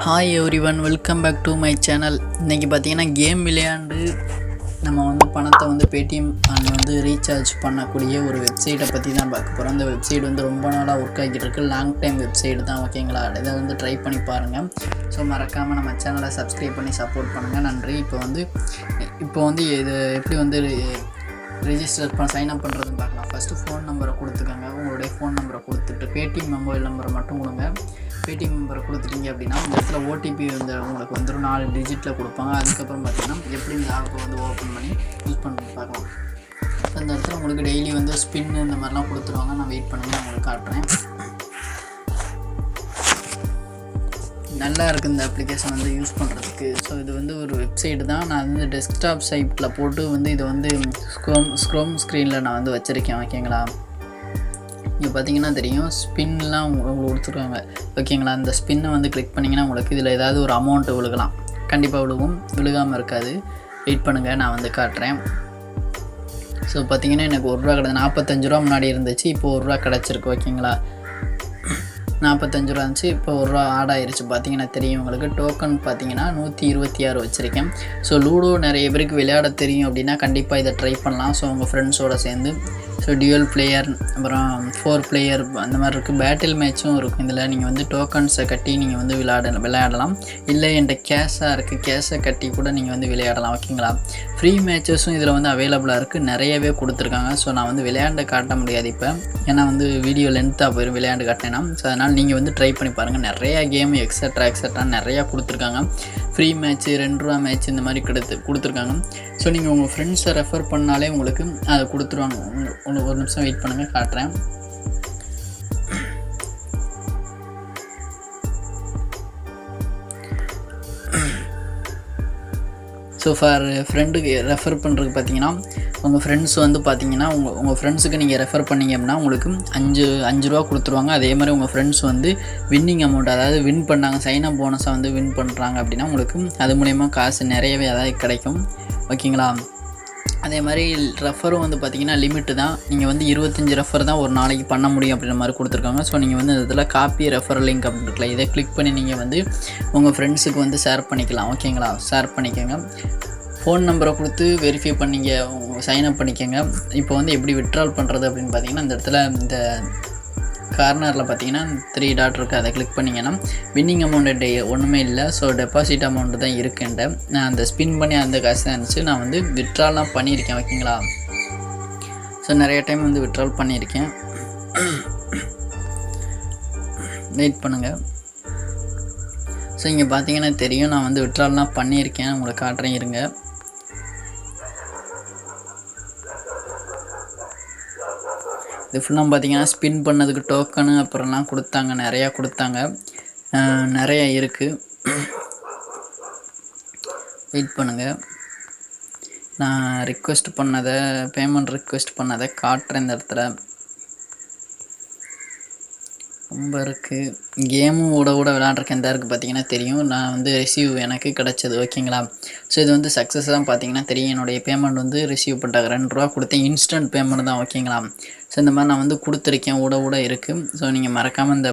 Hi everyone, welcome back to my channel. இன்றைக்கி பார்த்தீங்கன்னா game விளையாண்டு நம்ம வந்து பணத்தை வந்து பேடிஎம் அண்ட் வந்து ரீசார்ஜ் பண்ணக்கூடிய ஒரு வெப்சைட்டை பற்றி தான் பார்க்க போகிறோம். இந்த வெப்சைட் வந்து ரொம்ப நாளாக ஒர்க் ஆகிட்டு இருக்குது. லாங் டைம் வெப்சைட் தான், ஓகேங்களா? இதை வந்து ட்ரை பண்ணி பாருங்கள். ஸோ மறக்காமல் நம்ம சேனலை சப்ஸ்கிரைப் பண்ணி சப்போர்ட் பண்ணுங்கள். நன்றி. இப்போ வந்து இது எப்படி வந்து ரிஜிஸ்டர் சைன் அப் பண்ணுறதுன்னு பார்க்கலாம். ஃபஸ்ட்டு ஃபோன் நம்பரை கொடுத்துக்கோங்க. உங்களுடைய ஃபோன் நம்பரை கொடுத்துட்டு பேடிஎம் மொபைல் நம்பரை மட்டும் கொடுங்க. பேடிஎம் நம்பரை கொடுத்துட்டீங்க அப்படின்னா இந்த இடத்துல ஓடிபி வந்து உங்களுக்கு வந்துடும். 4 டிஜிட்டில் கொடுப்பாங்க. அதுக்கப்புறம் பார்த்தீங்கன்னா எப்படி இந்த ஆப்பை வந்து ஓப்பன் பண்ணி யூஸ் பண்ணி பார்க்கலாம். அந்த இடத்துல உங்களுக்கு டெய்லி வந்து ஸ்பின் இந்த மாதிரிலாம் கொடுத்துருவாங்க. நான் வெயிட் பண்ணுங்கள், நான் உங்களுக்கு காட்டுறேன். நல்லா இருக்குது இந்த அப்ளிகேஷன் வந்து யூஸ் பண்ணுறதுக்கு. ஸோ இது வந்து ஒரு வெப்சைட்டு தான். நான் வந்து டெஸ்க்டாப் சைட்டில் போட்டு வந்து இதை வந்து ஸ்க்ரோம் ஸ்க்ரீனில் நான் வந்து வச்சுருக்கேன், ஓகேங்களா? இங்கே பார்த்தீங்கன்னா தெரியும், ஸ்பின்லாம் உங்களுக்கு கொடுத்துருக்காங்க, ஓகேங்களா? அந்த ஸ்பின்னை வந்து கிளிக் பண்ணிங்கன்னா உங்களுக்கு இதில் ஏதாவது ஒரு அமௌண்ட்டு விழுகலாம். கண்டிப்பாக விழுகும், விழுகாமல் இருக்காது. வெயிட் பண்ணுங்கள், நான் வந்து காட்டுறேன். ஸோ பார்த்தீங்கன்னா எனக்கு ₹1 கிடச்சி 45 ரூபா முன்னாடி இருந்துச்சு, இப்போ ₹1 கிடச்சிருக்கு, ஓகேங்களா? 45 ரூபா இருந்துச்சு, இப்போ ₹1 ஆட் ஆயிடுச்சு. பார்த்தீங்கன்னா தெரியும் உங்களுக்கு. டோக்கன் பார்த்தீங்கன்னா 126 வச்சுருக்கேன். ஸோ லூடோ நிறைய பேருக்கு விளையாட தெரியும் அப்படின்னா கண்டிப்பாக இதை ட்ரை பண்ணலாம். ஸோ உங்கள் ஃப்ரெண்ட்ஸோடு சேர்ந்து டியூவல் பிளேயர், அப்புறம் 4 பிளேயர் அந்த மாதிரி இருக்குது. பேட்டில் மேட்சும் இருக்கும். இதில் நீங்கள் வந்து டோக்கன்ஸை கட்டி நீங்கள் வந்து விளையாடலாம். இல்லை என்கிட்ட கேஷாக இருக்குது, கேஷை கட்டி கூட நீங்கள் வந்து விளையாடலாம், ஓகேங்களா? ஃப்ரீ மேட்சஸும் இதில் வந்து அவைலபிளாக இருக்குது, நிறையவே கொடுத்துருக்காங்க. ஸோ நான் வந்து விளையாண்டு காட்ட முடியாது இப்போ, ஏன்னா வந்து வீடியோ லென்த்தாக போயிடும் விளையாண்டு காட்டினேன்னா. ஸோ அதனால் நீங்கள் வந்து ட்ரை பண்ணி பாருங்கள். நிறையா கேம் எக்ஸட்ரா நிறையா கொடுத்துருக்காங்க. ஃப்ரீ மேட்ச்சு, ₹2 மேட்ச் இந்த மாதிரி கொடுத்துருக்காங்க. ஸோ நீங்கள் உங்கள் ஃப்ரெண்ட்ஸை ரெஃபர் பண்ணாலே உங்களுக்கு அதை கொடுத்துருவாங்க. ஒரு நிமிஷம் வெயிட் பண்ணுங்கள், காட்டுறேன். ஸோ ஃப்ரெண்டுக்கு ரெஃபர் பண்ணுறதுக்கு பார்த்தீங்கன்னா உங்கள் ஃப்ரெண்ட்ஸ் வந்து பார்த்தீங்கன்னா உங்கள் ஃப்ரெண்ட்ஸுக்கு நீங்கள் ரெஃபர் பண்ணிங்க அப்படின்னா உங்களுக்கு அஞ்சு ரூபா கொடுத்துருவாங்க. அதே மாதிரி உங்கள் ஃப்ரெண்ட்ஸ் வந்து வின்னிங் அமௌண்ட், அதாவது வின் பண்ணாங்க, சைன் அப் போனஸை வந்து வின் பண்ணுறாங்க அப்படின்னா உங்களுக்கு அது மூலயமா காசு நிறையவே அதாவது கிடைக்கும், ஓகேங்களா? அதே மாதிரி ரெஃபரும் வந்து பார்த்திங்கன்னா லிமிட்டு தான். நீங்கள் வந்து 25 ரெஃபர் தான் ஒரு நாளைக்கு பண்ண முடியும் அப்படின்ற மாதிரி கொடுத்துருக்காங்க. ஸோ நீங்கள் வந்து இதில் காப்பி ரெஃபர் லிங்க் அப்படின்னு இருக்குல்ல, இதை கிளிக் பண்ணி நீங்கள் வந்து உங்கள் ஃப்ரெண்ட்ஸுக்கு வந்து ஷேர் பண்ணிக்கலாம், ஓகேங்களா? ஷேர் பண்ணிக்கோங்க. ஃபோன் நம்பரை கொடுத்து வெரிஃபை பண்ணிங்க, சைன்அப் பண்ணிக்கோங்க. இப்போ வந்து எப்படி விட்ரால் பண்ணுறது அப்படின்னு பார்த்தீங்கன்னா இந்த இடத்துல இந்த கார்னரில் பார்த்தீங்கன்னா 3 டாட் இருக்குது, அதை கிளிக் பண்ணிங்கன்னா வின்னிங் அமௌண்ட்டு ஒன்றுமே இல்லை. ஸோ டெபாசிட் அமௌண்ட்டு தான் இருக்குன்ட்டு நான் அந்த ஸ்பின் பண்ணி அந்த காசு தான் இருந்துச்சு. நான் வந்து விட்ரால்லாம் பண்ணியிருக்கேன், ஓகேங்களா? ஸோ நிறைய டைம் வந்து விட்ரால் பண்ணியிருக்கேன். வெயிட் பண்ணுங்கள். ஸோ இங்கே பார்த்தீங்கன்னா தெரியும், நான் வந்து விட்ரால்லாம் பண்ணியிருக்கேன். உங்களுக்கு காட்டுறேன், இருங்க. இது ஃபுல்லாக பார்த்தீங்கன்னா ஸ்பின் பண்ணதுக்கு டோக்கனு அப்புறம்லாம் கொடுத்தாங்க, நிறையா கொடுத்தாங்க, நிறைய இருக்குது. வெயிட் பண்ணுங்கள், நான் பேமெண்ட் ரிக்வெஸ்ட் பண்ணதை காட்டுறேன். இந்த இடத்துல ரொம்ப இருக்குது. கேமும் விட விளையாண்டுருக்கேன். இந்த இருக்குது பார்த்தீங்கன்னா தெரியும், நான் வந்து ரிசீவ் எனக்கு கிடச்சது, ஓகேங்களா? ஸோ இது வந்து சக்ஸஸ் தான். பார்த்தீங்கன்னா தெரியும், என்னுடைய பேமெண்ட் வந்து ரிசீவ் பண்ணிட்டாங்க. ₹2 கொடுத்தேன், இன்ஸ்டன்ட் பேமெண்ட் தான், ஓகேங்களா? ஸோ இந்த மாதிரி நான் வந்து கொடுத்துருக்கேன், விட இருக்குது. ஸோ நீங்கள் மறக்காமல் இந்த